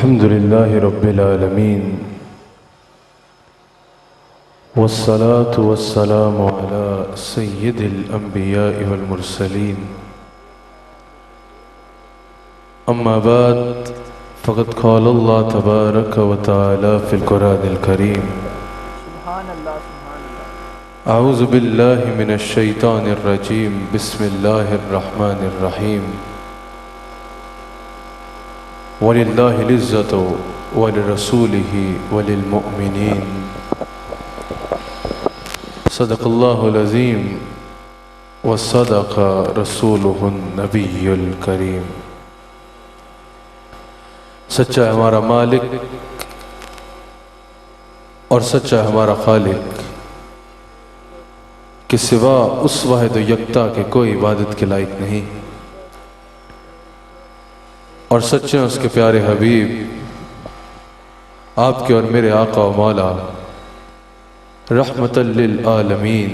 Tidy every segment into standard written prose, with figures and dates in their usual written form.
الحمد لله رب العالمين والصلاة والسلام على سيد الأنبياء والمرسلين أما بعد فقد قال الله تبارك وتعالى في القرآن الكريم أعوذ بالله من الشيطان الرجيم بسم الله الرحمن الرحيم وَلِلَّهِ الْعِزَّةُ وَلِرَسُولِهِ وَلِلْمُؤْمِنِينَ صدق اللہ العظیم وصدق رسولہ النبی الکریم۔ سچا ہے ہمارا مالک اور سچا ہے ہمارا خالق کہ سوا اس واحد و یکتا کے کوئی عبادت کے لائق نہیں، اور سچے ہیں اس کے پیارے حبیب آپ کے اور میرے آقا و مولا رحمت للعالمین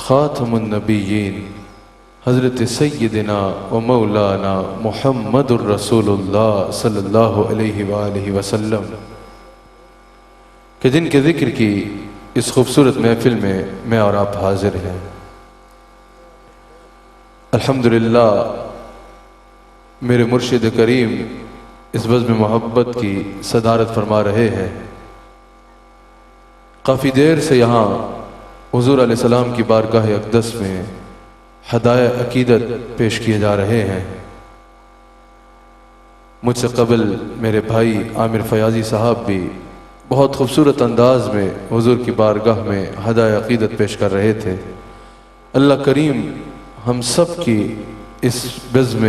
خاتم النبیین حضرت سیدنا و مولانا محمد الرسول اللہ صلی اللہ علیہ وآلہ وسلم کہ جن کے ذکر کی اس خوبصورت محفل میں اور آپ حاضر ہیں۔ الحمدللہ میرے مرشد کریم اس بزم محبت کی صدارت فرما رہے ہیں۔ کافی دیر سے یہاں حضور علیہ السلام کی بارگاہ اقدس میں ہدایہ عقیدت پیش کیے جا رہے ہیں۔ مجھ سے قبل میرے بھائی عامر فیاضی صاحب بھی بہت خوبصورت انداز میں حضور کی بارگاہ میں ہدایہ عقیدت پیش کر رہے تھے۔ اللہ کریم ہم سب کی اس بزم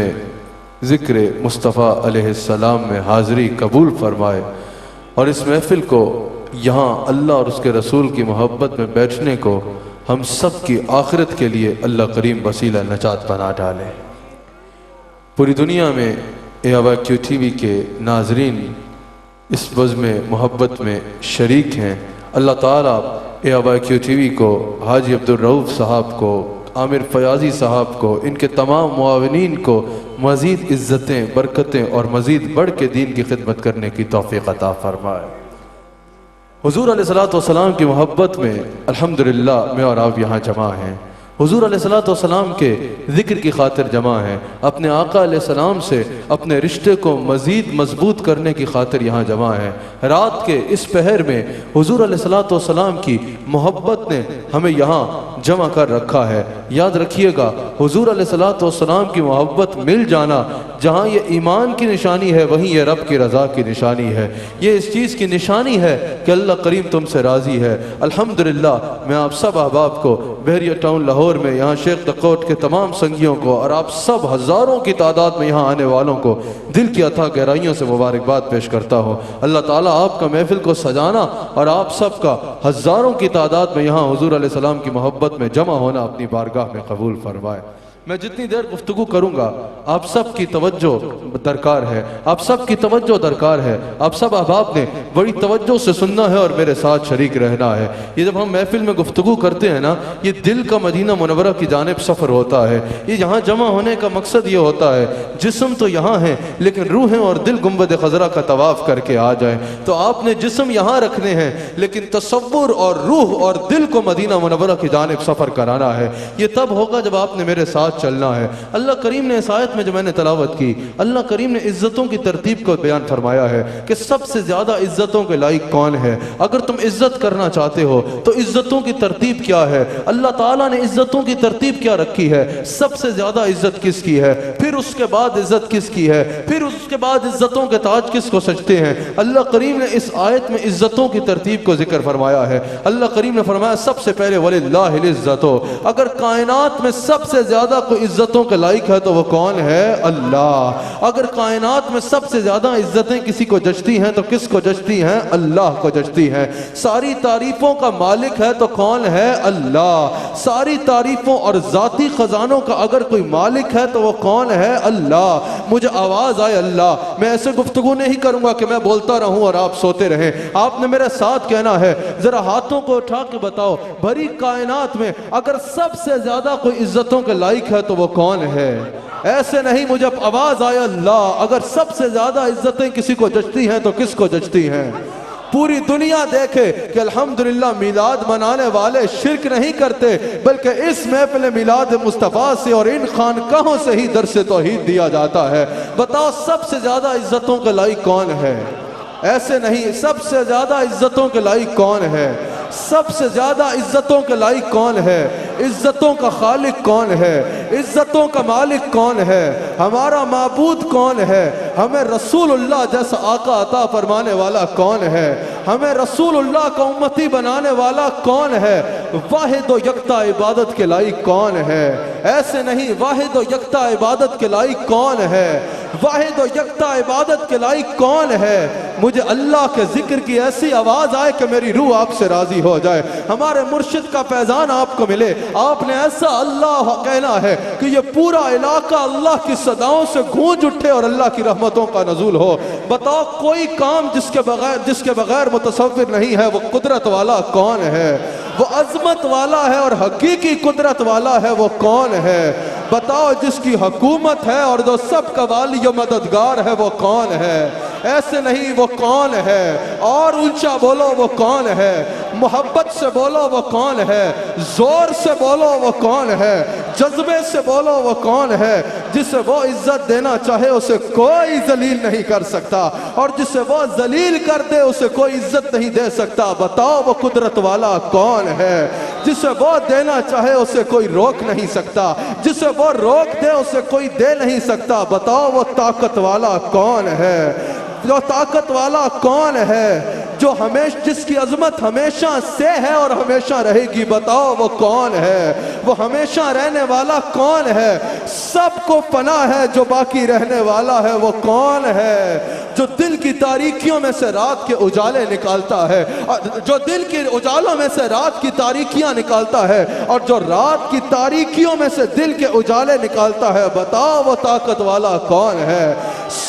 ذکر مصطفیٰ علیہ السلام میں حاضری قبول فرمائے، اور اس محفل کو یہاں اللہ اور اس کے رسول کی محبت میں بیٹھنے کو ہم سب کی آخرت کے لیے اللہ کریم وسیلہ نجات بنا ڈالے۔ پوری دنیا میں AWQ TV کے ناظرین اس بزم محبت میں شریک ہیں۔ اللہ تعالیٰ AWQ TV کو، حاجی عبدالرؤف صاحب کو، عامر فیاضی صاحب کو، ان کے تمام معاونین کو مزید عزتیں، برکتیں اور مزید بڑھ کے دین کی خدمت کرنے کی توفیق عطا فرمائے۔ حضور علیہ السلام کی محبت میں الحمدللہ میں اور آپ یہاں جمع ہیں۔ حضور علیہ السلام کے ذکر کی خاطر جمع ہیں، اپنے آقا علیہ السلام سے اپنے رشتے کو مزید مضبوط کرنے کی خاطر یہاں جمع ہیں۔ رات کے اس پہر میں حضور علیہ السلام کی محبت نے ہمیں یہاں جمع کر رکھا ہے۔ یاد رکھیے گا، حضور علیہ السلام کی محبت مل جانا جہاں یہ ایمان کی نشانی ہے، وہیں یہ رب کی رضا کی نشانی ہے۔ یہ اس چیز کی نشانی ہے کہ اللہ کریم تم سے راضی ہے۔ الحمدللہ میں آپ سب احباب کو بحریہ ٹاؤن لاہور میں یہاں شیخ تقوٹ کے تمام سنگیوں کو اور آپ سب ہزاروں کی تعداد میں یہاں آنے والوں کو دل کی عطا گہرائیوں سے مبارکباد پیش کرتا ہوں۔ اللہ تعالیٰ آپ کا محفل کو سجانا اور آپ سب کا ہزاروں کی تعداد میں یہاں حضور علیہ السلام کی محبت میں جمع ہونا اپنی بارگاہ میں قبول فرمائے۔ میں جتنی دیر گفتگو کروں گا آپ سب کی توجہ درکار ہے، آپ سب کی توجہ درکار ہے۔ آپ سب احباب نے بڑی توجہ سے سننا ہے اور میرے ساتھ شریک رہنا ہے۔ یہ جب ہم محفل میں گفتگو کرتے ہیں نا، یہ دل کا مدینہ منورہ کی جانب سفر ہوتا ہے۔ یہ یہاں جمع ہونے کا مقصد یہ ہوتا ہے، جسم تو یہاں ہے لیکن روحیں اور دل گنبد خضرا کا طواف کر کے آ جائیں۔ تو آپ نے جسم یہاں رکھنے ہیں لیکن تصور اور روح اور دل کو مدینہ منورہ کی جانب سفر کرانا ہے۔ یہ تب ہوگا جب آپ نے میرے ساتھ چلنا ہے۔ اللہ کریم نے اس آیت میں جو میں نے تلاوت کی، اللہ کریم نے عزتوں کی ترتیب کو بیان فرمایا ہے کہ سب سے زیادہ عزتوں کے لائق کون ہے۔ اگر تم عزت کرنا چاہتے ہو تو عزتوں کی ترتیب کیا ہے؟ اللہ تعالیٰ نے عزتوں کی ترتیب کیا رکھی ہے؟ سب سے زیادہ عزت کس کی ہے، پھر اس کے بعد عزت کس کی ہے، پھر اس کے بعد عزتوں کے تاج کس کو سجتے ہیں؟ اللہ کریم نے اس آیت میں عزتوں کی ترتیب کو ذکر فرمایا ہے۔ اللہ کریم نے فرمایا سب سے پہلے وَلِلَّهِ الْعِزَّةُ۔ اگر کائنات میں سب سے زیادہ کوئی عزتوں کے لائق ہے تو وہ کون ہے؟ اللہ۔ اگر کائنات میں سب سے زیادہ عزتیں کسی کو جچتی ہیں تو کس کو جچتی ہیں؟ اللہ کو جچتی ہیں۔ ساری تعریفوں کا مالک ہے تو کون ہے؟ اللہ۔ ساری تعریفوں اور ذاتی خزانوں کا اگر کوئی مالک ہے تو وہ کون ہے؟ اللہ۔ مجھے آواز آئے اللہ، میں ایسے گفتگو نہیں کروں گا کہ میں بولتا رہوں اور آپ سوتے رہیں۔ آپ نے میرے ساتھ کہنا ہے، ذرا ہاتھوں کو اٹھا کے بتاؤ، بھری کائنات میں اگر سب سے زیادہ کوئی عزتوں کے لائق لائق ہے تو وہ کون ہے؟ ایسے نہیں مجھے اب آواز آیا اللہ، اگر سب سے زیادہ عزتیں کسی کو جچتی ہیں تو کس کو جچتی ہیں؟ پوری دنیا دیکھے کہ الحمدللہ میلاد منانے والے شرک نہیں کرتے، بلکہ اس محفل میلاد مصطفیٰ سے اور ان خانقاہوں سے ہی درس توحید دیا جاتا ہے۔ بتاؤ سب سے زیادہ عزتوں کے لائق کون ہے؟ ایسے نہیں، سب سے زیادہ عزتوں کے لائق کون ہے؟ سب سے زیادہ عزتوں کے لائق کون ہے؟ عزتوں کا خالق کون ہے؟ عزتوں کا مالک کون ہے؟ ہمارا معبود کون ہے؟ ہمیں رسول اللہ جیسا آقا عطا فرمانے والا کون ہے؟ ہمیں رسول اللہ کا امتی بنانے والا کون ہے؟ واحد و یکتا عبادت کے لائق کون ہے؟ ایسے نہیں، واحد و یکتا عبادت کے لائق کون ہے؟ واحد و یکتا عبادت کے لائق کون ہے؟ مجھے اللہ کے ذکر کی ایسی آواز آئے کہ میری روح آپ سے راضی ہو جائے، ہمارے مرشد کا فیضان آپ کو ملے، آپ نے ایسا اللہ کہنا ہے کہ یہ پورا علاقہ اللہ کی صداؤں سے گونج اٹھے اور اللہ کی رحمتوں کا نزول ہو۔ بتاؤ کوئی کام جس کے بغیر متصور نہیں ہے، وہ قدرت والا کون ہے؟ وہ عظمت والا ہے اور حقیقی قدرت والا ہے، وہ کون ہے؟ بتاؤ جس کی حکومت ہے اور جو سب کا والی و مددگار ہے، وہ کون ہے؟ ایسے نہیں، وہ کون ہے؟ اور اونچا بولو وہ کون ہے؟ محبت سے بولو وہ کون ہے؟ زور سے بولو وہ کون ہے؟ جذبے سے بولو وہ کون ہے؟ جسے وہ عزت دینا چاہے اسے کوئی ذلیل نہیں کر سکتا، اور جسے وہ ذلیل کر دے اسے کوئی عزت نہیں دے سکتا۔ بتاؤ وہ قدرت والا کون ہے؟ جسے وہ دینا چاہے اسے کوئی روک نہیں سکتا، جسے وہ روک دے اسے کوئی دے نہیں سکتا۔ بتاؤ وہ طاقت والا کون ہے؟ جو طاقت والا کون ہے؟ جس کی عظمت ہمیشہ سے ہے اور ہمیشہ رہے گی۔ بتاؤ وہ کون ہے؟ وہ ہمیشہ رہنے والا کون ہے؟ سب کو پناہ ہے جو باقی رہنے والا ہے، وہ کون ہے؟ جو دل کی تاریکیوں میں سے رات کے اجالے نکالتا ہے، جو دل کے اجالوں میں سے رات کی تاریکیاں نکالتا ہے، اور جو رات کی تاریکیوں میں سے دل کے اجالے نکالتا ہے۔ بتاؤ وہ طاقت والا کون ہے؟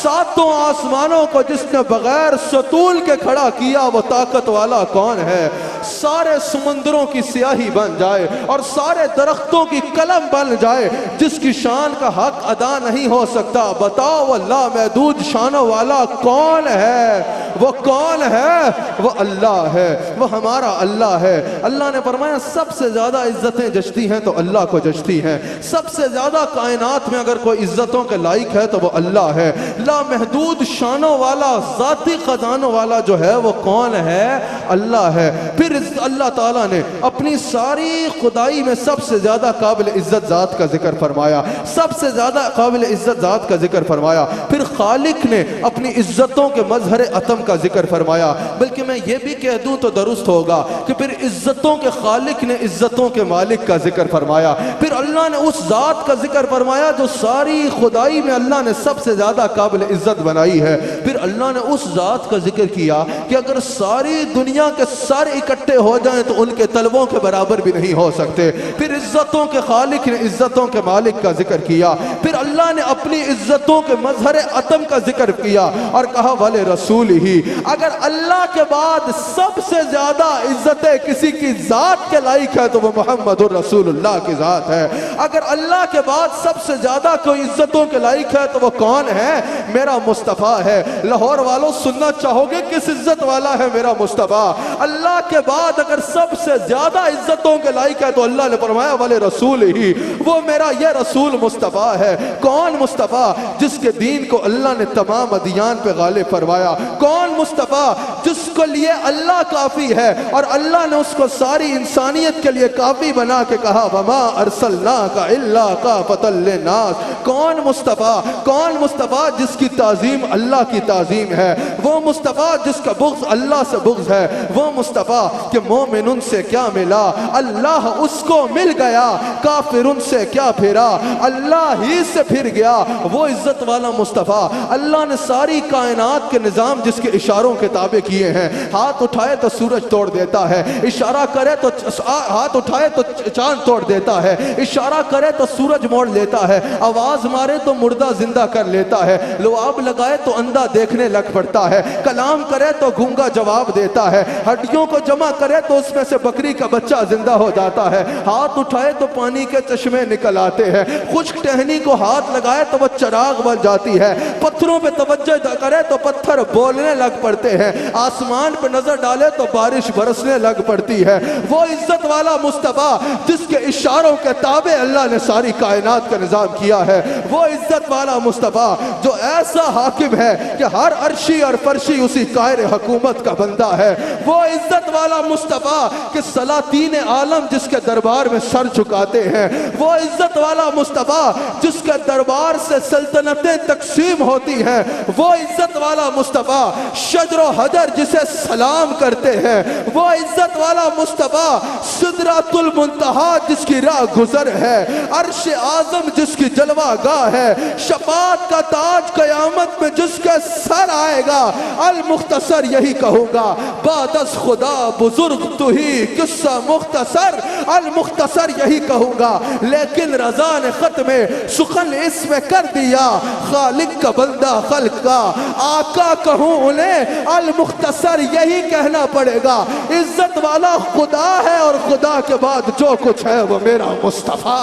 ساتوں آسمانوں کو جس نے بغیر ستول کے کھڑا کیا، وہ طاقت والا کون ہے؟ سارے سمندروں کی سیاہی بن جائے اور سارے درختوں کی قلم بن جائے، جس کی شان کا حق ادا نہیں ہو سکتا۔ بتاؤ وہ لامحدود شانوں والا کون ہے؟ وہ کون ہے؟ وہ اللہ ہے، وہ ہمارا اللہ ہے۔ اللہ نے فرمایا سب سے زیادہ عزتیں جچتی ہیں تو اللہ کو جچتی ہیں۔ سب سے زیادہ کائنات میں اگر کوئی عزتوں کے لائق ہے تو وہ اللہ ہے۔ لامحدود شانوں والا، ذاتی خزانوں والا جو ہے وہ کون ہے؟ اللہ ہے۔ پھر اللہ تعالیٰ نے اپنی ساری خدائی میں سب سے زیادہ قابل عزت ذات کا ذکر فرمایا، سب سے زیادہ قابل عزت ذات کا ذکر فرمایا۔ پھر خالق نے اپنی عزتوں کے مظہر عتم کا ذکر فرمایا۔ بلکہ میں یہ بھی کہہ دوں تو درست ہوگا کہ پھر عزتوں کے خالق نے عزتوں کے مالک کا ذکر فرمایا۔ پھر اللہ نے اس ذات کا ذکر فرمایا جو ساری خدائی میں اللہ نے سب سے زیادہ قابل عزت بنائی ہے۔ پھر اللہ نے اس ذات کا ذکر کیا کہ اگر ساری دنیا کے سارے اکٹھے ہو جائیں تو ان کے طلبوں کے برابر بھی نہیں ہو سکتے۔ پھر عزتوں کے خالق نے عزتوں کے مالک کا ذکر کیا۔ پھر اللہ نے اپنی عزتوں کے مظہر عتم کا ذکر کیا اور کہا والے رسول ہی، اگر اللہ کے بعد سب سے زیادہ عزتیں کسی کی ذات کے لائق ہے تو وہ محمد الرسول اللہ کی ذات ہے۔ اگر اللہ کے بعد سب سے زیادہ کوئی عزتوں کے لائق ہے تو وہ کون ہے؟ میرا مصطفیٰ ہے۔ لاہور والوں سننا چاہو گے کس عزت والا ہے؟ میرا مصطفیٰ۔ اللہ کے بعد اگر سب سے زیادہ عزتوں کے لائق ہے تو اللہ نے فرمایا والے رسول ہی، وہ میرا یہ رسول مصطفیٰ ہے۔ کون مصطفیٰ؟ جس کے دین کو اللہ نے تمام ادیان پہ غالب فرمایا۔ کون مصطفیٰ؟ جس کو لیے اللہ کافی ہے اور اللہ نے اس کو ساری انسانیت کے لیے کافی بنا کے کہا وما ارسلناک الا کافۃ للناس۔ کون مصطفیٰ؟ کون مصطفیٰ؟ جس کی تعظیم اللہ کی تعظیم ہے، وہ مصطفیٰ جس کا بغض اللہ سے بغض ہے، وہ مصطفیٰ کہ مومن سے کیا ملا اللہ اس کو مل گیا، کافر سے کیا پھرا اللہ ہی سے پھر گیا۔ وہ عزت والا مصطفیٰ، اللہ نے ساری کائنات کے نظام جس کے اشاروں کے تابع کیے ہیں۔ ہاتھ اٹھائے تو سورج توڑ دیتا ہے، اشارہ کرے تو ہاتھ اٹھائے تو چاند توڑ دیتا ہے، اشارہ اشارہ کرے تو سورج موڑ لیتا ہے، آواز مارے تو مردہ زندہ کر لیتا ہے، لعاب لگائے تو اندھا دیکھنے لگ پڑتا ہے، کلام کرے تو گونگا جواب دیتا ہے، ہڈیوں کو جمع کرے تو اس میں سے بکری کا بچہ زندہ ہو جاتا ہے، ہاتھ اٹھائے تو پانی کے چشمے نکل آتے ہیں، خشک ٹہنی کو ہاتھ لگائے تو وہ چراغ بن جاتی ہے، پتھروں پہ توجہ کرے تو پتھر بولنے لگ پڑتے ہیں، آسمان پہ نظر ڈالے تو بارش برسنے لگ پڑتی ہے۔ وہ عزت والا مصطفیٰ جس کے اشاروں کے تابع اللہ نے ساری کائنات کا نظام کیا ہے، وہ عزت والا مصطفیٰ جو ایسا حاکم ہے کہ ہر عرشی اور فرشی اسی قاہر حکومت کا بندہ ہے، وہ عزت والا مصطفیٰ کہ سلاطین عالم جس کے دربار میں سر جھکاتے ہیں، وہ عزت والا مصطفیٰ جس کے دربار سے سلطنتیں تقسیم ہوتی ہیں، وہ عزت والا مصطفیٰ شجر و حجر جسے سلام کرتے ہیں، وہ عزت والا مصطفیٰ سدرۃ المنتہا جس کی راہ گزر ہے، عرش اعظم جس کی جلوہ گاہ ہے، شفاعت کا تاج قیامت میں جس کے سر آئے گا، المختصر یہی کہوں گا بعد از خدا بزرگ تو ہی قصہ مختصر، المختصر یہی کہوں گا، لیکن رضا نے ختم سخن اس میں کر دیا، خالق کا بندہ خلق کا آقا کہوں انہیں المختصر یہی کہنا پڑے گا، عزت والا خدا ہے اور خدا کے بعد جو کچھ ہے وہ میرا مصطفیٰ،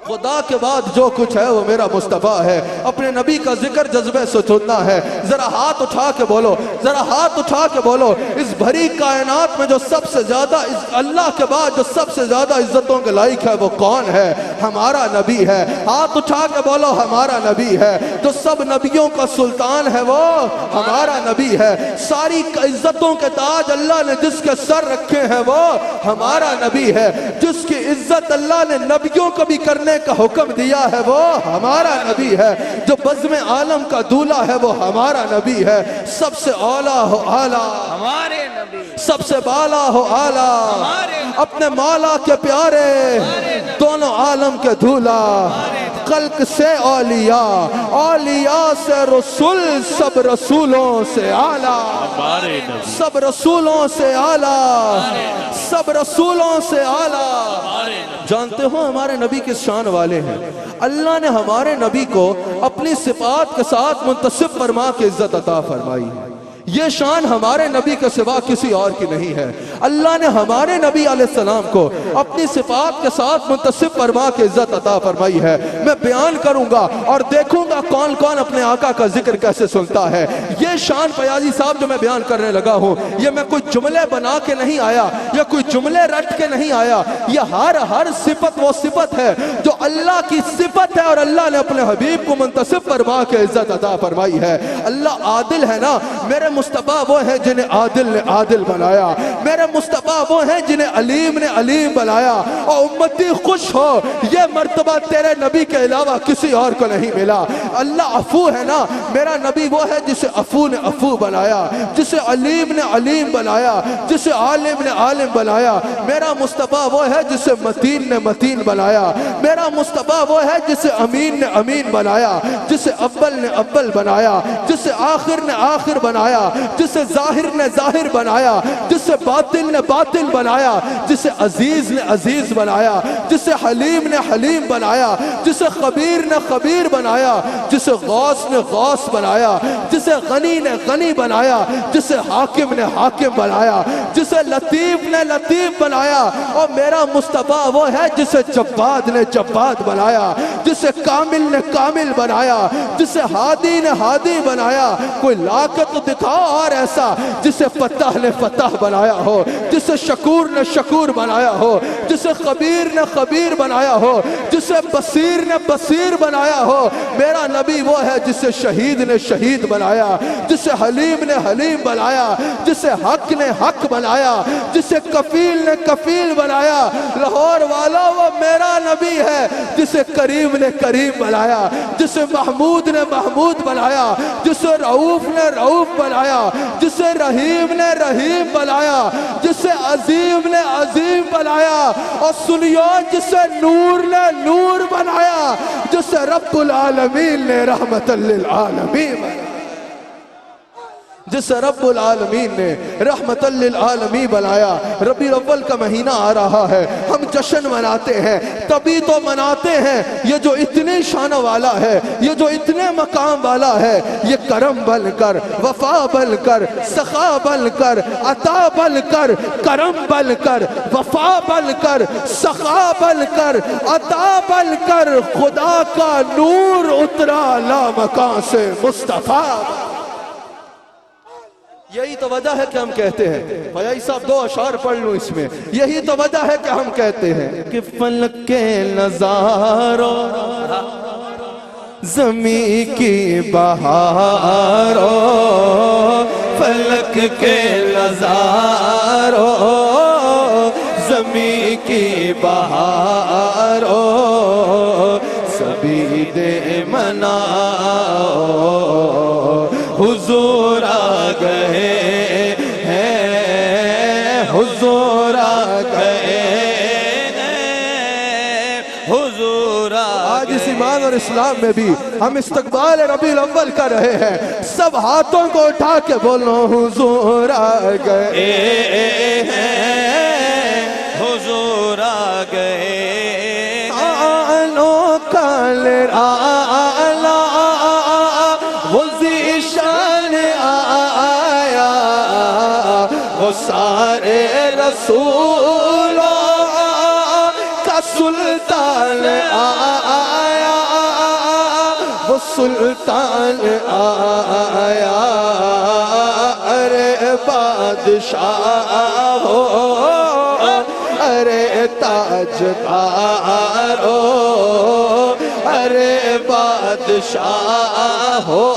خدا کے بعد جو کچھ ہے وہ میرا مصطفیٰ ہے۔ اپنے نبی کا ذکر جذبے سے سننا ہے، ذرا ہاتھ اٹھا کے بولو، ذرا ہاتھ اٹھا کے بولو، اس بھری کائنات میں جو سب سے زیادہ اللہ کے بعد جو سب سے زیادہ عزتوں کے لائق ہے وہ کون ہے؟ ہمارا نبی ہے۔ ہاتھ اٹھا کے بولو ہمارا نبی ہے۔ جو سب نبیوں کا سلطان ہے وہ ہمارا نبی ہے۔ ساری عزتوں کے تاج اللہ نے جس کے سر رکھے ہیں وہ ہمارا نبی ہے۔ جس کی عزت اللہ نے نبیوں کو بھی کرنے کا حکم دیا ہے وہ ہمارا نبی ہے۔ جو بزم عالم کا دولہ ہے وہ ہمارا نبی ہے۔ سب سے اعلیٰ ہو اعلیٰ ہمارے نبی، سب سے بالا ہو اعلیٰ اپنے مولا کے پیارے، دونوں عالم کے دھولا، خلق سے اولیاء، اولیاء سے رسول، سب رسولوں سے اعلیٰ، سب رسولوں سے اعلیٰ، سب رسولوں سے اعلیٰ۔ جانتے ہو ہمارے نبی کس شان والے ہیں؟ اللہ نے ہمارے نبی کو اپنی صفات کے ساتھ منتصب فرما کے عزت عطا فرمائی ہے۔ یہ شان ہمارے نبی کے سوا کسی اور کی نہیں ہے۔ اللہ نے ہمارے نبی علیہ السلام کو اپنی صفات کے ساتھ منتصب فرما کے عزت عطا فرمائی ہے۔ میں بیان کروں گا اور دیکھوں گا کون کون اپنے آقا کا ذکر کیسے سنتا ہے۔ یہ شان فیاضی صاحب جو میں بیان کرنے لگا ہوں، یہ میں کوئی جملے بنا کے نہیں آیا یا کوئی جملے رٹ کے نہیں آیا، یہ ہر صفت وہ صفت ہے جو اللہ کی صفت ہے اور اللہ نے اپنے حبیب کو منتصب فرما کے عزت عطا فرمائی ہے۔ اللہ عادل ہے نا، میرے مصطفیٰ وہ ہیں جنہیں عادل نے عادل بنایا، میرے مصطفیٰ وہ ہیں جنہیں علیم نے علیم بنایا، اور امتی خوش ہو یہ مرتبہ تیرے نبی کے علاوہ کسی اور کو نہیں ملا۔ اللہ عفو ہے نا، میرا نبی وہ ہے جسے عفو نے عفو بنایا، جسے علیم نے علیم بنایا، جسے عالم نے عالم بنایا۔ میرا مصطفیٰ وہ ہے جسے متین نے متین بنایا، میرا مصطفیٰ وہ ہے جسے امین نے امین بنایا، جسے اول نے اول بنایا، جسے آخر نے آخر بنایا، جسے ظاہر نے ظاہر بنایا، جسے باطل نے باطل بنایا، جسے عزیز نے عزیز بنایا، جسے حلیم نے حلیم بنایا، جسے خبیر نے خبیر بنایا، جسے غوث نے غوث بنایا، جسے غنی نے غنی بنایا، جسے حاکم نے حاکم بنایا، جسے لطیف نے لطیف بنایا۔ اور میرا مصطفیٰ وہ ہے جسے جباد نے جباد بنایا، جسے کامل نے کامل بنایا، جسے ہادی نے ہادی بنایا۔ کوئی لا کے تو دکھاؤ اور ایسا جسے فتح نے فتح بنایا ہو، جسے شکور نے شکور بنایا ہو، جسے خبیر نے خبیر بنایا ہو، جسے بصیر نے بصیر بنایا ہو۔ میرا نبی وہ ہے جسے شہید نے شہید بنایا، جسے حلیم نے حلیم بنایا، جسے حق نے حق بنایا، جسے کفیل نے کفیل بنایا۔ لاہور والا وہ میرا نبی ہے جسے کریم نے کریم بنایا، جسے محمود نے محمود بنایا، جسے رعوف نے رعوف بنایا، جسے رحیم نے رحیم بنایا، جسے عظیم نے عظیم بنایا، اور سنیو جسے نور نے نور بنایا، جسے رب العالمین نے رحمت للعالمین بنایا، جسے رب العالمین نے رحمت للعالمین بنایا۔ ربیع الاول کا مہینہ آ رہا ہے، ہم جشن مناتے ہیں تبھی تو مناتے ہیں یہ جو اتنے شان والا ہے، یہ جو اتنے مقام والا ہے، یہ کرم بن کر، وفا بن کر، سخا بن کر، عطا بن کر، کرم بن کر، وفا بن کر، سخا بن کر، عطا بن کر خدا کا نور اترا لامکان سے مصطفیٰ۔ یہی تو وجہ ہے کہ ہم کہتے ہیں، بھائی صاحب 2 اشعار پڑھ لوں اس میں، یہی تو وجہ ہے کہ ہم کہتے ہیں کہ فلک کے نظاروں زمین کی بہاروں، فلک کے نظاروں زمین کی بہاروں، سبھی دے مناؤ حضور آ گئے ہیں، حضور آ گئے ہیں، حضور آج اس ایمان اور اسلام میں بھی ہم استقبال ربیع الاول کر رہے ہیں، سب ہاتھوں کو اٹھا کے بولو حضور آ گئے ہیں، حضور آ گئے، آلو کال آلہ غزی شان آیا، وہ سارے رسولوں کا سلطان آیا، وہ سلطان آیا، ارے بادشاہ ہو، ارے تاجدار ہو، ارے بادشاہ ہو،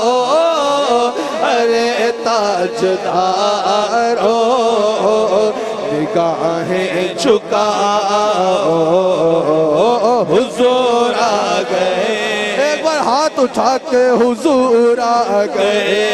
ارے تاجدار ہو، نگاہیں جھکاؤ حضور آ گئے، ایک بار ہاتھ اٹھا کے حضور آ گئے،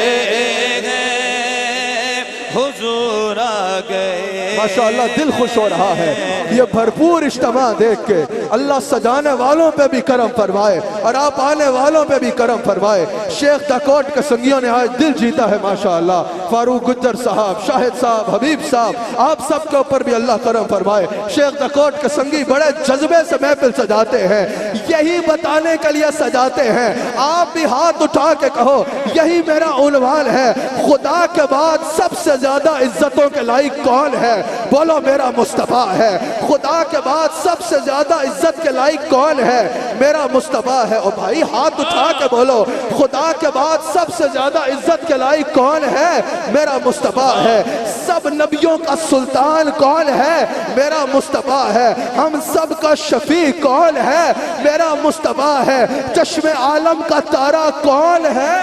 حضور آ گئے۔ ماشاءاللہ دل خوش ہو رہا ہے یہ بھرپور اجتماع دیکھ کے، اللہ سجانے والوں پہ بھی کرم فرمائے اور آپ آنے والوں پہ بھی کرم فرمائے۔ شیخ ڈاکوٹ کے سنگیوں نے آج دل جیتا ہے ماشاءاللہ، فاروق گجر صاحب، شاہد صاحب، حبیب صاحب، آپ سب کے اوپر بھی اللہ کرم فرمائے۔ شیخ ڈاکوٹ کے سنگی بڑے جذبے سے محفل سجاتے ہیں، یہی بتانے کے لیے سجاتے ہیں، آپ بھی ہاتھ اٹھا کے کہو یہی میرا عنوان ہے، خدا کے بعد سب سے زیادہ عزتوں کے لائق کون ہے؟ بولو میرا مصطفیٰ ہے۔ خدا کے بعد سب سے زیادہ عزت کے لائق کون ہے؟ میرا مصطفیٰ ہے۔ اور بھائی ہاتھ اٹھا کے بولو خدا کے بعد سب سے زیادہ عزت کے لائق کون ہے؟ میرا مصطفیٰ ہے۔ سب نبیوں کا سلطان کون ہے؟ میرا مصطفیٰ ہے۔ ہم سب کا شفیع کون ہے؟ میرا مصطفیٰ ہے۔ چشم عالم کا تارا کون ہے؟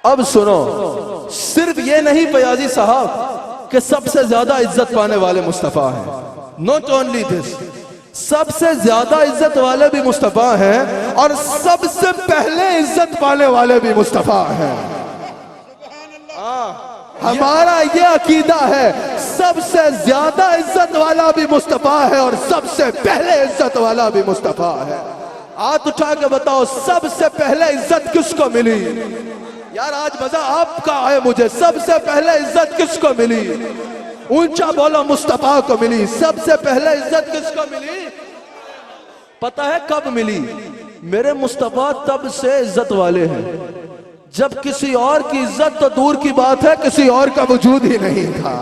اب سنو، صرف یہ نہیں فیاضی صاحب کہ سب سے زیادہ عزت پانے والے مصطفیٰ ہیں، not only this، سب سے زیادہ عزت والے بھی مصطفیٰ ہیں اور سب سے پہلے عزت پانے والے بھی مصطفیٰ ہیں۔ ہمارا یہ عقیدہ ہے سب سے زیادہ عزت والا بھی مصطفیٰ ہے اور سب سے پہلے عزت والا بھی مصطفیٰ ہے۔ ہاتھ اٹھا کے بتاؤ سب سے پہلے عزت کس کو ملی؟ یار آج مزہ آپ کا آئے مجھے، سب سے پہلے عزت کس کو ملی؟ اونچا بولو مصطفیٰ کو ملی۔ سب سے پہلے عزت کس کو ملی؟ پتہ ہے کب ملی؟ میرے مصطفیٰ تب سے عزت والے ہیں جب کسی اور کی عزت تو دور کی بات ہے کسی اور کا وجود ہی نہیں تھا،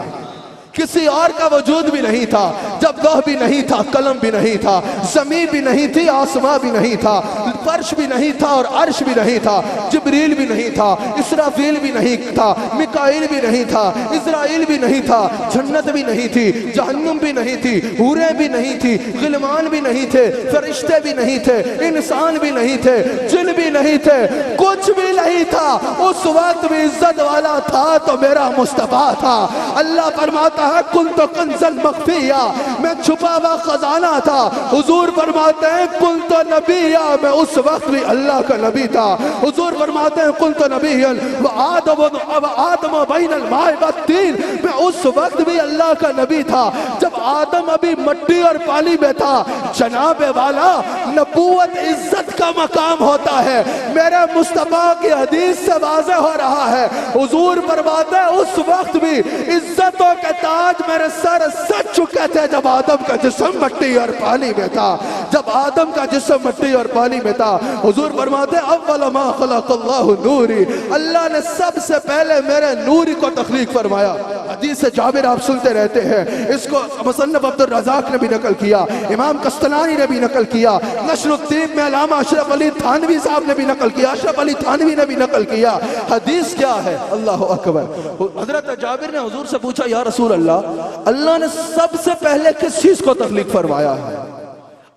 کسی اور کا وجود بھی نہیں تھا، جب لوح بھی نہیں تھا، قلم بھی نہیں تھا، زمین بھی نہیں تھی، آسمان بھی نہیں تھا، فرش بھی نہیں تھا اور عرش بھی نہیں تھا، جبریل بھی نہیں تھا، اسرافیل بھی نہیں تھا، میکائیل بھی نہیں تھا، اسرائیل بھی نہیں تھا، جنت بھی نہیں تھی، جہنم بھی نہیں تھی، حوریں بھی نہیں تھی، غلمان بھی نہیں تھے، فرشتے بھی نہیں تھے، انسان بھی نہیں تھے، جن بھی نہیں تھے، کچھ بھی نہیں تھا، اس وقت بھی عزت والا تھا تو میرا مصطفیٰ تھا۔ اللہ فرماتا کنت کنزا مخفیا، میں چھپا ہوا خزانہ تھا۔ حضور فرماتے ہیں کنت نبیا، میں اس وقت وقت بھی اللہ کا نبی تھا. حضور فرماتے ہیں قلت نبی آدم بین الماء والطین، میں اس وقت بھی اللہ کا نبی تھا جب آدم ابھی مٹی اور پانی میں تھا. جناب والا نبوت عزت کا مقام ہوتا ہے. میرے مصطفیٰ کی حدیث سے واضح ہو رہا ہے. حضور فرماتے ہیں اس وقت بھی عزتوں کے تاج میرے سر سج چکے تھے جب آدم کا جسم مٹی اور پانی میں تھا. جب آدم کا جسم مٹی اور پانی میں تھا. حضور فرماتے ہیں اول ما خلق اللہ نوری، اللہ نے سب سے پہلے میرے نوری کو تخلیق فرمایا. حدیث جابر آپ سنتے رہتے ہیں. اس کو مصنف عبد الرزاق نے بھی نقل کیا، امام قسطلانی نے بھی نقل کیا، نشر الطیب میں علامہ اشرف علی تھانوی صاحب نے بھی نقل کیا، اشرف علی تھانوی نے بھی نقل کیا. حدیث کیا ہے؟ اللہ اکبر. حضرت جابر نے حضور سے پوچھا یا رسول اللہ نے سب سے پہلے کس چیز کو تخلیق فرمایا ہے؟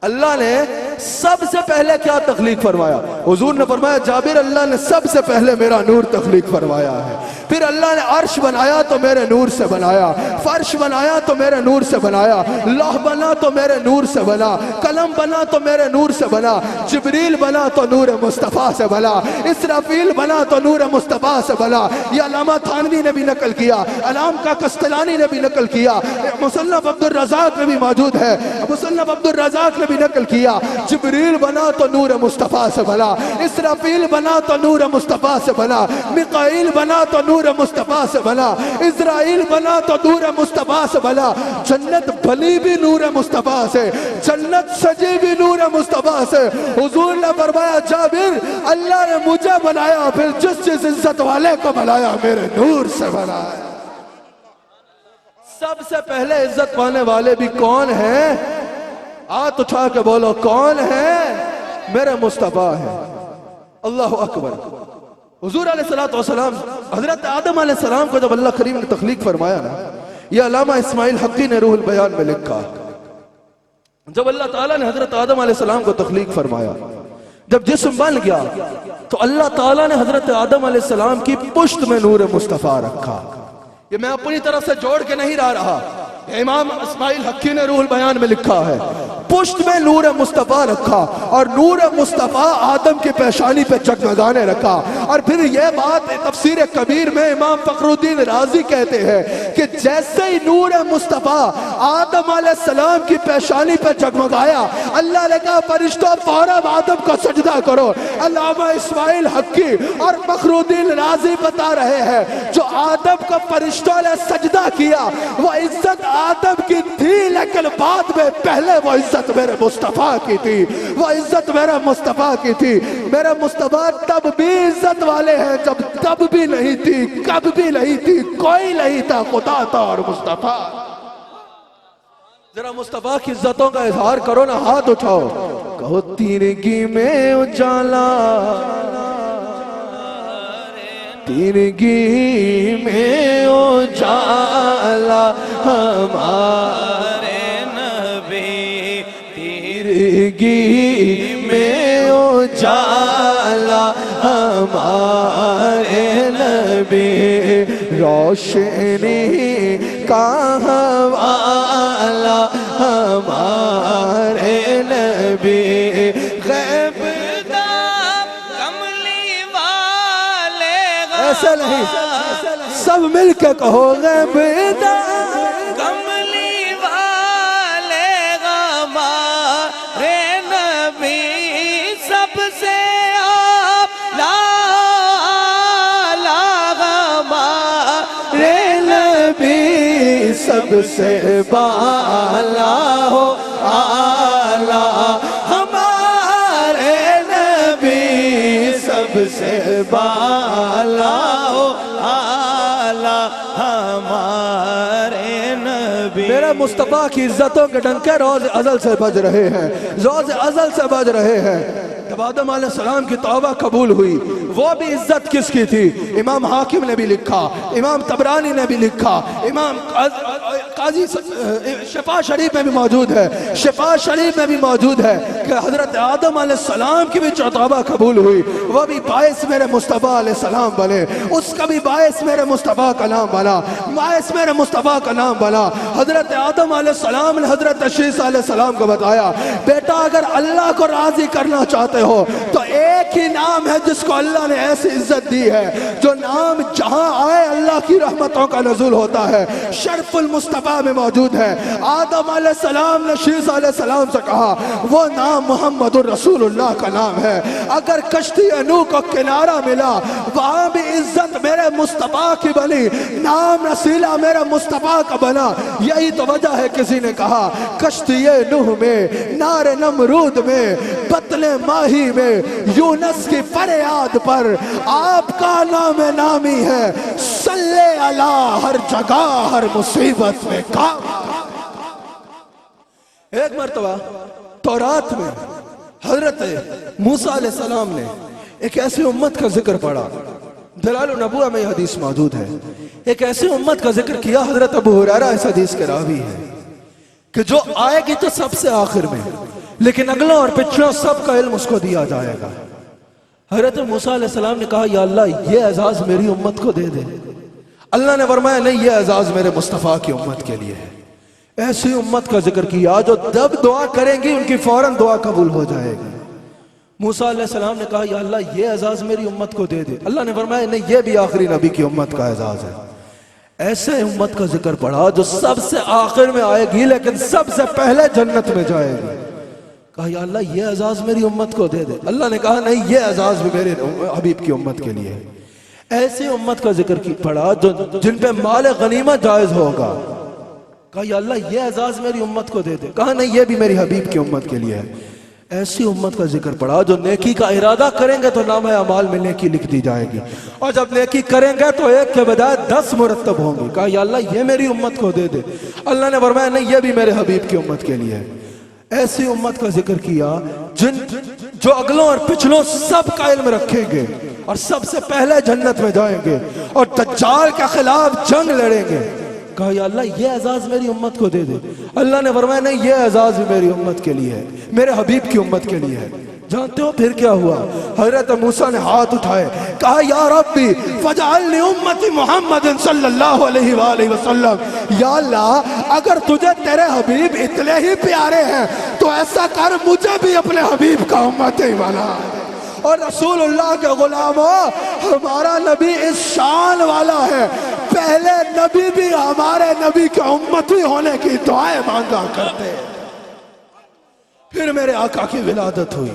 اللہ نے سب سے پہلے کیا تخلیق فرمایا؟ حضور نے فرمایا جابر اللہ نے سب سے پہلے میرا نور تخلیق فرمایا ہے. پھر اللہ نے عرش بنایا تو میرے نور سے بنایا، فرش بنایا تو میرے نور سے بنایا، لوح بنا تو میرے نور سے بنا، قلم بنا تو میرے نور سے بنا، جبریل بنا تو نور مصطفیٰ سے بنا، اسرافیل بنا تو نور مصطفیٰ سے بنا. یہ علامہ تھانوی نے بھی نقل کیا، علامہ کا قسطلانی نے بھی نقل کیا، مصنف عبد الرزاق میں بھی موجود ہے، مصنف عبد الرزاق نے بھی نقل کیا. جبریل بنا تو نور مصطفیٰ سے بنا، اسرافیل بنا تو نور مصطفیٰ سے بنا، میکائیل بنا تو نور مصطفیٰ سے بنا، اسرائیل بنا تو نور مصطفیٰ سے بنا. جنت بلی بھی نور مصطفیٰ سے، جنت سجی بھی نور مصطفیٰ سے. حضور نے فرمایا جابر اللہ نے مجھے بنایا، پھر جس عزت والے کو بنایا میرے نور سے بنایا. سب سے پہلے عزت پانے والے بھی کون ہیں؟ ہاتھ اٹھا کے بولو کون ہے؟ میرے مصطفیٰ ہے. اللہ اکبر. حضور علیہ السلام حضرت آدم علیہ السلام کو جب اللہ کریم نے تخلیق فرمایا نا، یہ علامہ اسماعیل حقی نے روح البیان میں لکھا، جب اللہ تعالیٰ نے حضرت آدم علیہ السلام کو تخلیق فرمایا، جب جسم بن گیا تو اللہ تعالیٰ نے حضرت آدم علیہ السلام کی پشت میں نور مصطفیٰ رکھا. یہ میں اپنی طرف سے جوڑ کے نہیں رہا، امام اسماعیل حقی نے روح البیان میں لکھا ہے. پشت میں نور مصطفیٰ رکھا اور نور مصطفیٰ آدم کی پیشانی پہ جگمگانے رکھا. اور پھر یہ بات تفسیر کبیر میں امام فخر الدین رازی کہتے ہیں کہ جیسے ہی نور مصطفیٰ آدم علیہ السلام کی پیشانی پہ جگمگایا، اللہ نے کہا فرشتوں فوراً آدم کو سجدہ کرو. علامہ اسماعیل حقی اور فخر الدین رازی بتا رہے ہیں جو آدم کو فرشتوں نے سجدہ کیا وہ عزت آدم کی تھی، لیکن بعد میں پہلے وہ عزت میرے مصطفیٰ کی تھی، وہ عزت میرے مصطفیٰ کی تھی. میرے مصطفیٰ تب بھی عزت والے ہیں جب تب بھی نہیں تھی، کب بھی نہیں تھی، کوئی نہیں تھا، خدا تھا اور مصطفیٰ. ذرا مصطفیٰ کی عزتوں کا اظہار کرو نا، ہاتھ اٹھاؤ، کہو تیرگی میں اجالا، تیرگی میں اجالا ہمارے نبی، تیرگی میں اجالا ہمارے نبی، روشنی کا حوالہ ہمارے نبی. غیب ایسے نہیں، سب مل کے کہو غیب دا کملی والے ہمارے نبی، سب سے اعلیٰ ہمارے نبی، سب سے بالا ہو اعلیٰ ہمارے نبی، سب سے بالا ہو اعلیٰ ہمارے نبی. میرے مصطفیٰ کی عزتوں کے ڈنکے روز ازل سے بج رہے ہیں، روز ازل سے بج رہے ہیں. جب آدم علیہ السلام کی توبہ قبول ہوئی وہ بھی عزت کس کی تھی؟ امام حاکم نے بھی لکھا، امام طبرانی نے بھی لکھا، امام قاضی شفا شریف میں بھی موجود ہے، شفا شریف میں بھی موجود ہے کہ حضرت آدم علیہ السلام کی بھی جو توبہ قبول ہوئی وہ بھی باعث میرے مصطفیٰ علیہ السلام بنے، اس کا بھی باعث میرے مصطفیٰ کا نام بنا، باعث میرے مصطفیٰ کا نام بنا. حضرت آدم علیہ السلام نے حضرت شیس علیہ السلام کو بتایا بیٹا اگر اللہ کو راضی کرنا چاہتے ہو تو ایک ہی نام ہے جس کو اللہ نے ایسی عزت دی ہے، جو نام جہاں آئے اللہ کی رحمتوں کا نزول ہوتا ہے، شرف المصطفیٰ میں موجود ہے۔ آدم علیہ السلام نے شیس علیہ السلام سے کہا وہ نام محمد الرسول اللہ کا نام ہے۔ اگر کشتی نوح کو کنارہ ملا وہاں بھی عزت میرے مصطفیٰ کی بنی، نام رسیلہ میرے مصطفیٰ کا بنا۔ یہی تو وجہ ہے کسی نے کہا کشتی نوح میں، نار نمرود میں، بطن ماہی میں، یونس کی فریاد پر آپ کا نام نامی ہے۔ صلی اللہ ہر جگہ ہر مصیبت میں کام۔ ایک مرتبہ تورات میں حضرت موسیٰ علیہ السلام نے ایک ایسی امت کا ذکر پڑھا، دلال النبوہ میں یہ حدیث موجود ہے، ایک ایسی امت کا ذکر کیا، حضرت ابو ہریرہ اس حدیث کے راوی ہے، کہ جو آئے گی تو سب سے آخر میں، لیکن اگلوں اور پچھلوں سب کا علم اس کو دیا جائے گا۔ حضرت موسیٰ علیہ السلام نے کہا یا اللہ یہ اعزاز میری امت کو دے دے۔ اللہ نے فرمایا نہیں، یہ اعزاز میرے مصطفیٰ کی امت کے لیے ہے۔ ایسی امت کا ذکر کیا جو جب دعا کریں گی ان کی فوراً دعا قبول ہو جائے گی۔ موسیٰ علیہ السلام نے کہا یا اللہ یہ اعزاز میری امت کو دے دے۔ اللہ نے فرمایا نہیں، یہ بھی آخری نبی کی امت کا اعزاز ہے۔ ایسے امت کا ذکر پڑھا جو سب سے آخر میں آئے گی لیکن سب سے پہلے جنت میں جائے گی۔ کہا یا اللہ یہ اعزاز میری امت کو دے دے۔ اللہ نے کہا نہیں، یہ اعزاز بھی میرے حبیب کی امت کے لیے ہے۔ ایسی امت کا ذکر پڑھا جو جن پہ مال غنیمت جائز ہوگا۔ کہا یا اللہ یہ اعزاز میری امت کو دے دے۔ کہا نہیں، یہ بھی میری حبیب کی امت کے لیے ہے۔ ایسی امت کا ذکر پڑھا جو نیکی کا ارادہ کریں گے تو نامہ اعمال میں نیکی لکھ دی جائے گی، اور جب نیکی کریں گے تو ایک کے بجائے 10 مرتب ہوں گی۔ کہا یا اللہ یہ میری امت کو دے دے۔ اللہ نے فرمایا نہیں، یہ بھی میرے حبیب کی امت کے لیے ہے۔ ایسی امت کا ذکر کیا جو اگلوں اور پچھلوں سب کا علم رکھیں گے اور سب سے پہلے جنت میں جائیں گے اور دجال کے خلاف جنگ لڑیں گے۔ کہا یا اللہ یہ اعزاز میری امت کو دے دے۔ اللہ نے فرمایا نہیں، یہ اعزاز بھی میری امت کے لیے ہے، میرے حبیب کی امت کے لیے ہے۔ جانتے ہو پھر کیا ہوا؟ حضرت موسیٰ نے ہاتھ اٹھائے، کہا یا ربی فجعلنی امتی محمد صلی اللہ علیہ وآلہ وسلم۔ یا اللہ اگر تجھے تیرے حبیب اتنے ہی پیارے ہیں تو ایسا کر مجھے بھی اپنے حبیب کا امتی بنا۔ اور رسول اللہ کے غلاموں، ہمارا نبی اس شان والا ہے، پہلے نبی بھی ہمارے نبی کے امتی ہونے کی دعائیں مانگا کرتے۔ پھر میرے آقا کی ولادت ہوئی،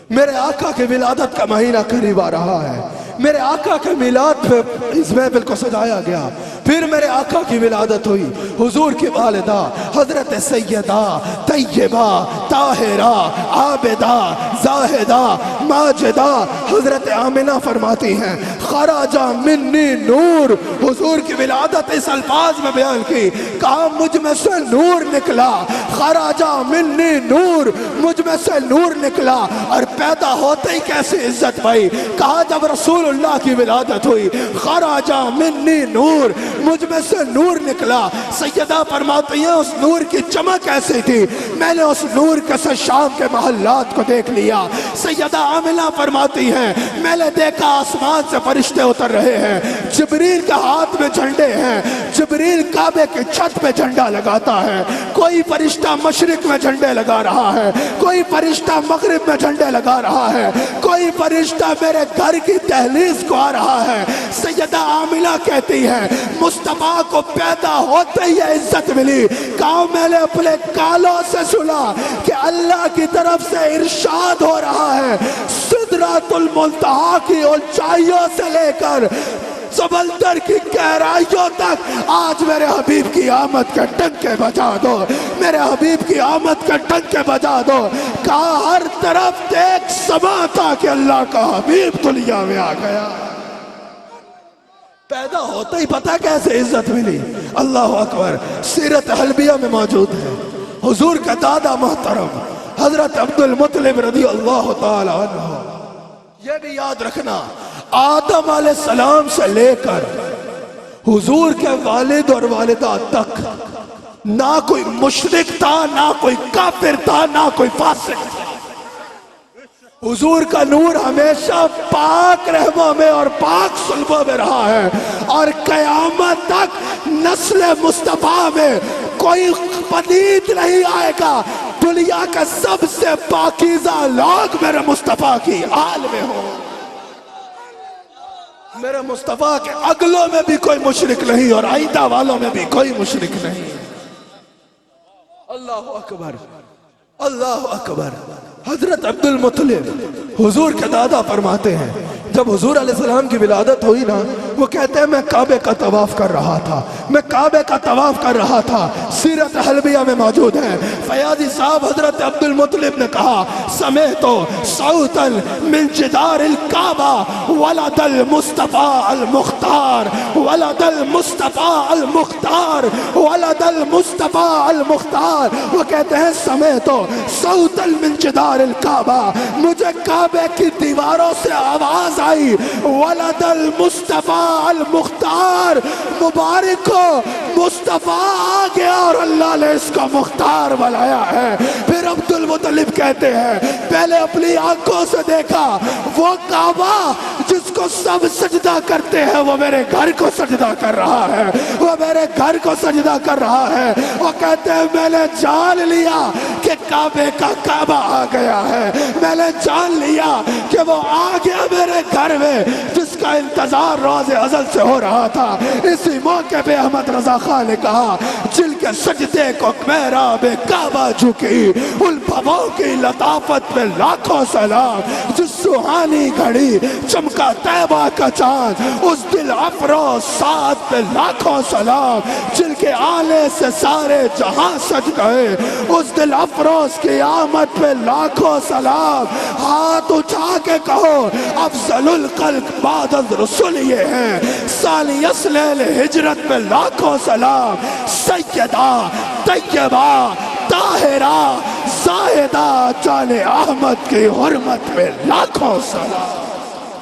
میرے آقا کی ولادت کا مہینہ قریب آ رہا ہے، میرے آقا کے میلاد پہ اس محفل کو سجایا گیا۔ پھر میرے آقا کی ولادت ہوئی، حضور کی والدہ حضرت سیدہ طیبہ طاہرہ عابدہ زاہدہ ماجدہ حضرت آمنہ فرماتی ہیں خرج منی نور۔ حضور کی ولادت اس الفاظ میں بیان کی، کہا مجھ میں سے نور نکلا، خرج منی نور، مجھ میں سے نور نکلا۔ اور پیدا ہوتے ہی کیسی عزت پائی، کہا جب رسول اللہ کی ولادت ہوئی، خرج منی نور، مجھ میں سے نور نکلا۔ سیدہ فرماتی ہیں اس نور کی چمک ایسی تھی، میں نے اس نور کے سے شام کے محلات کو دیکھ لیا۔ سیدہ آمنہ فرماتی ہیں میں نے دیکھا آسمان سے فرشتے اتر رہے ہیں، جبریل کے ہاتھ میں جھنڈے ہیں، جبریل کعبے کی چھت پہ جھنڈا لگاتا ہے، کوئی فرشتہ مشرق میں جھنڈے لگا رہا ہے، کوئی فرشتہ مغرب میں جھنڈے لگا رہا ہے، کوئی فرشتہ میرے گھر کی دہلیز کو آ رہا ہے۔ سیدہ آمنہ کہتی ہے مصطفیٰ کو پیدا ہوتے ہی عزت ملی، کہا میں نے اپنے کالوں سے سنا کہ اللہ کی طرف سے ارشاد ہو رہا ہے سدرۃ المنتہا کی اونچائیوں سے لے کر سمندر کی گہرائیوں تک آج میرے حبیب کی آمد کے ڈنکے بجا دو، میرے حبیب کی آمد کے ڈنکے بجا دو۔ کہا ہر طرف ایک سما تھا کہ اللہ کا حبیب دنیا میں آ گیا۔ پیدا ہوتا ہی پتہ کیسے عزت ملی، اللہ اکبر۔ سیرت حلبیہ میں موجود ہے حضور کا دادا محترم حضرت عبد المطلب رضی اللہ تعالی عنہ، یہ بھی یاد رکھنا آدم علیہ السلام سے لے کر حضور کے والد اور والدہ تک نہ کوئی مشرک تھا، نہ کوئی کافر تھا، نہ کوئی فاسق تھا۔ حضور کا نور ہمیشہ پاک رحموں میں اور پاک صلبوں میں رہا ہے، اور قیامت تک نسل مصطفیٰ میں کوئی پدید نہیں آئے گا۔ دنیا کا سب سے پاکیزہ لوگ میرے مصطفیٰ کی آل میں ہو. میرے مصطفیٰ کے اگلوں میں بھی کوئی مشرک نہیں اور آئندہ والوں میں بھی کوئی مشرک نہیں. اللہ اکبر، اللہ اکبر. حضرت عبد المطلب حضور کے دادا فرماتے ہیں جب حضور علیہ السلام کی ولادت ہوئی نا، وہ کہتے ہیں میں کعبے کا طواف کر رہا تھا، میں کعبے کا طواف کر رہا تھا. سیرت حلبیہ میں موجود ہے. فیاضی صاحب حضرت عبد المطلب نے کہا سمیتو صوتا من جدار الکعبہ ولد المصطفیٰ المختار، ولد المصطفیٰ المختار، ولد المصطفیٰ المختار. وہ کہتے ہیں سمیتو صوتا من جدار الکعبہ، مجھے کعبے کی دیواروں سے آواز آئی ولد المصطفیٰ المختار، مبارک ہو مصطفیٰ آ گیا اور اللہ نے اس کو مختار بنایا ہے. پھر عبد المطلب کہتے ہیں پہلے اپنی آنکھوں سے دیکھا وہ کعبہ جس کو سب سجدہ کرتے ہیں وہ میرے گھر کو سجدہ کر رہا ہے، وہ میرے گھر کو سجدہ کر رہا ہے. وہ کہتے ہیں میں نے جان لیا کہ کعبے کا کعبہ آ گیا ہے، میں نے جان لیا کہ وہ آ گیا میرے گھر میں جس کا انتظار روز ازل سے ہو رہا تھا. اسی موقع پہ احمد رضا خان نے کہا جن کے سجدے کو محراب کعبہ جھکی ان بھووں کی لطافت پہ لاکھوں سلام. جس سہانی گھڑی چمکا طیبہ کا چاند اس دل افروز سعد پہ لاکھوں سلام. جن کے آلے سے سارے جہاں سج گئے اس دل افروز کی آمد پہ لاکھوں سلام. ہاتھ اٹھا کے کہو افضل الخلق بعد الرسل یہ ہیں، ثانی اسلیل ہجرت پہ لاکھوں سلام. سیدہ طیبہ طاہرہ زاہدہ جان احمد کی حرمت پہ لاکھوں سلام.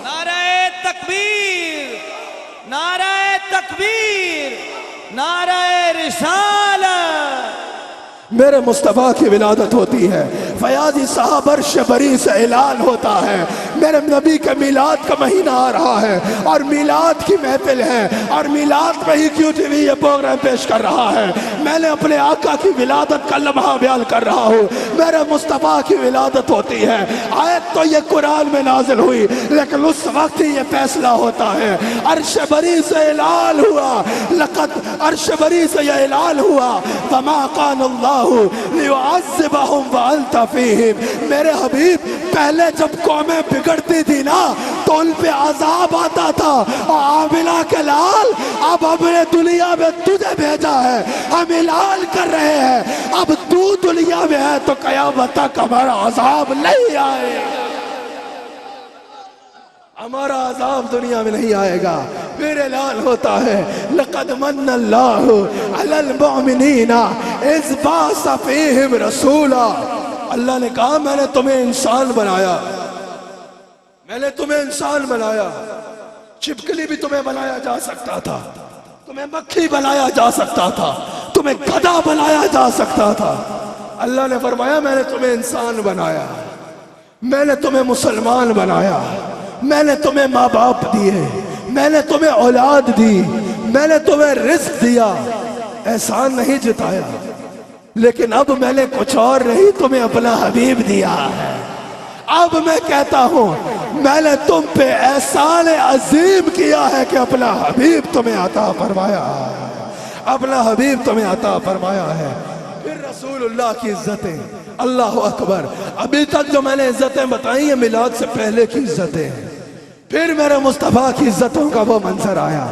نعرہ تکبیر، نعرہ تکبیر، نعرہ رسالت. میرے مصطفیٰ کی ولادت ہوتی ہے، فیاضی صاحب عرش بری سے اعلان ہوتا ہے میرے نبی کے میلاد کا مہینہ آ رہا ہے اور میلاد کی محفل ہے اور میلاد پہ ہی کیوں ٹی وی یہ پروگرام پیش کر رہا ہے. میں نے اپنے آقا کی ولادت کا لمحہ بیان کر رہا ہوں. میرے مصطفیٰ کی ولادت ہوتی ہے. آیت تو یہ قرآن میں نازل ہوئی لیکن اس وقت ہی یہ فیصلہ ہوتا ہے. عرش بری سے اعلان ہوا، لقد عرش بری سے یہ اعلان ہوا وما قان اللہ لِيُعَذِّبَهُمْ وَأَنْتَ فِيهِمْ. میرے حبیب پہلے جب قومیں بگڑتی تھی نا تو ان پہ عذاب آتا تھا اور عاملہ کے لال اب ہم نے دنیا میں تجھے بھیجا ہے، ہم اعلان کر رہے ہیں اب تو دنیا میں ہے تو قیامت تک ہمارا عذاب نہیں آئے، ہمارا عذاب دنیا میں نہیں آئے گا. پھر اعلان ہوتا ہے لقد من اللہ علی المؤمنین اذ بعث فیہم رسولا. اللہ نے کہا میں نے تمہیں انسان بنایا، میں نے تمہیں انسان بنایا. چھپکلی بھی تمہیں بنایا جا سکتا تھا، تمہیں مکھی بنایا جا سکتا تھا، تمہیں گدھا بنایا جا سکتا تھا. اللہ نے فرمایا میں نے تمہیں انسان بنایا، میں نے تمہیں مسلمان بنایا، میں نے تمہیں ماں باپ دیے، میں نے تمہیں اولاد دی، میں نے تمہیں رزق دیا، احسان نہیں جتایا. لیکن اب میں نے کچھ اور نہیں تمہیں اپنا حبیب دیا ہے. اب میں کہتا ہوں میں نے تم پہ احسان عظیم کیا ہے کہ اپنا حبیب تمہیں عطا فرمایا ہے، اپنا حبیب تمہیں عطا فرمایا ہے. پھر رسول اللہ کی عزتیں، اللہ اکبر. ابھی تک جو میں نے عزتیں بتائی ہیں میلاد سے پہلے کی عزتیں. پھر میرے مصطفیٰ کی عزتوں کا وہ منظر آیا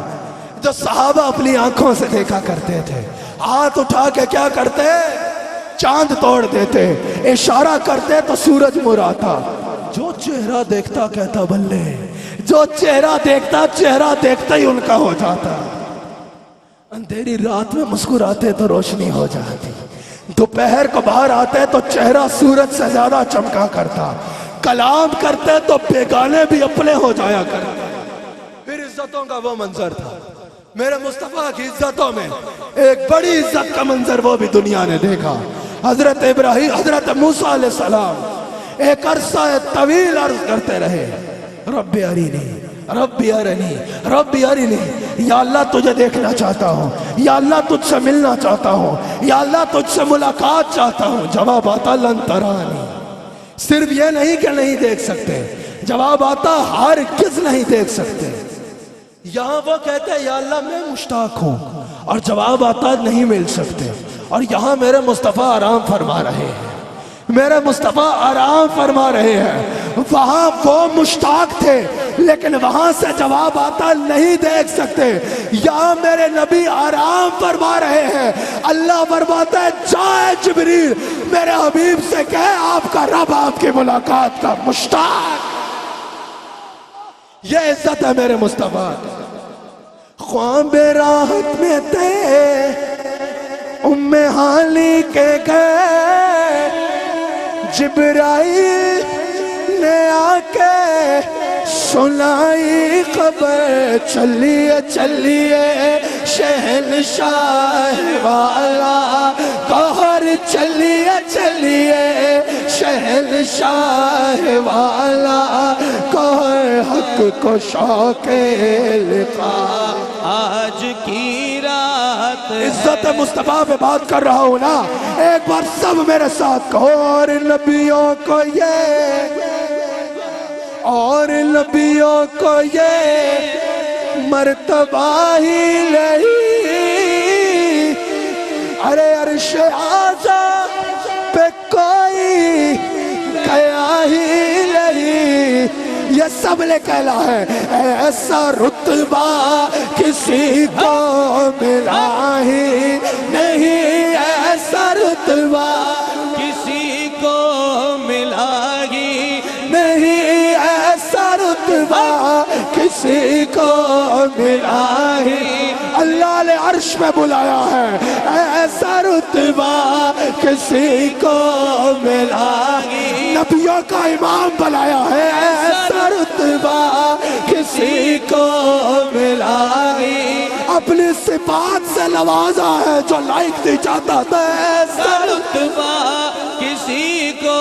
جو صحابہ اپنی آنکھوں سے دیکھا کرتے تھے. ہاتھ اٹھا کے کیا کرتے؟ چاند توڑ دیتے، اشارہ کرتے تو سورج مراتا. جو چہرہ دیکھتا کہتا بلے، جو چہرہ دیکھتا ہی ان کا ہو جاتا. اندھیری رات میں مسکراتے تو روشنی ہو جاتی، دوپہر کو باہر آتے تو چہرہ سورج سے زیادہ چمکا کرتا، کلام کرتے تو بیگانے بھی اپنے ہو جایا کرتے. پھر عزتوں کا وہ منظر تھا. میرے مصطفیٰ کی عزتوں میں ایک بڑی عزت کا منظر وہ بھی دنیا نے دیکھا. حضرت ابراہیم، حضرت موسیٰ علیہ السلام ایک عرصہ طویل عرض کرتے رہے رب ارینی ربی ارنی ربی ارنی، یا اللہ تجھے دیکھنا چاہتا ہوں، یا اللہ تجھ سے ملنا چاہتا ہوں، یا اللہ تجھ سے ملاقات چاہتا ہوں۔ جواب آتا لن ترانی، صرف یہ نہیں کہ نہیں دیکھ سکتے، جواب آتا ہرگز نہیں دیکھ سکتے۔ یہاں وہ کہتے ہیں یا اللہ میں مشتاق ہوں، اور جواب آتا نہیں مل سکتے، اور یہاں میرے مصطفیٰ آرام فرما رہے ہیں، میرے مصطفیٰ آرام فرما رہے ہیں۔ وہاں وہ مشتاق تھے لیکن وہاں سے جواب آتا نہیں دیکھ سکتے، یہاں میرے نبی آرام فرما رہے ہیں۔ اللہ فرماتا ہے جائے جبریل میرے حبیب سے کہے آپ کا رب آپ کی ملاقات کا مشتاق۔ یہ عزت ہے میرے مصطفیٰ۔ خواب راحت میں تھے ام حالی کے گئے، جبرائیل نے آ کے سنائی خبر، چلیے چلیے شہنشاہ والا قہر، چلیے چلیے شہنشاہ والا قہر، حق کو شوق لقاء آج کی رات عزت مصطفیٰ پہ بات کر رہا ہوں نا، ایک بار سب میرے ساتھ کہو، اور نبیوں کو یہ، اور نبیوں کو یہ مرتبہ ہی نہیں، ارے عرش اعظم پہ کوئی گیا ہی نہیں، یہ سب نے کہلا ہے ایسا رتبہ کسی کو ملا ہی نہیں، ایسا رتبہ کسی کو ملا ہی نہیں، ایسا رتبہ کسی کو ملا ہی، اللہ نے عرش میں بلایا ہے ایسا رتبہ کسی کو ملا ہی، نبیوں کا امام بنایا ہے ایسا رتبہ کسی کو ملا ہی، اپنی صفات سے نوازا ہے جو لائق نہیں چاہتا تھا، ایسا رتبہ کسی کو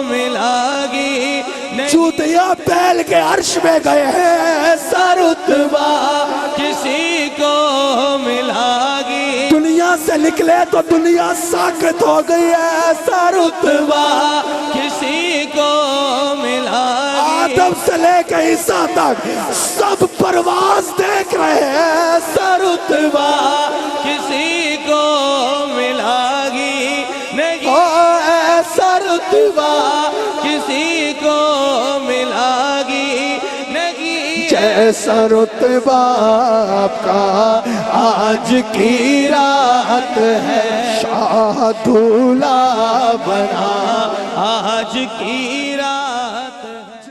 ملا گی نہیں، چوتیا بیل کے عرش میں گئے ہیں ایسا رتبہ کسی کو ملا گی، دنیا سے نکلے تو دنیا ساکت ہو گئی ہے ایسا رتبہ کسی کو ملا گی، آدم سے لے کے عیسیٰ تک سب پرواز دیکھ رہے ہیں ایسا رتبہ کسی کو ملا گی نہیں، ایسا رتبہ کسی کو ملا گی نہیں، جیسا رتبہ آپ کا آج کی رات ہے، شاہ دولہ بنا آج کی رات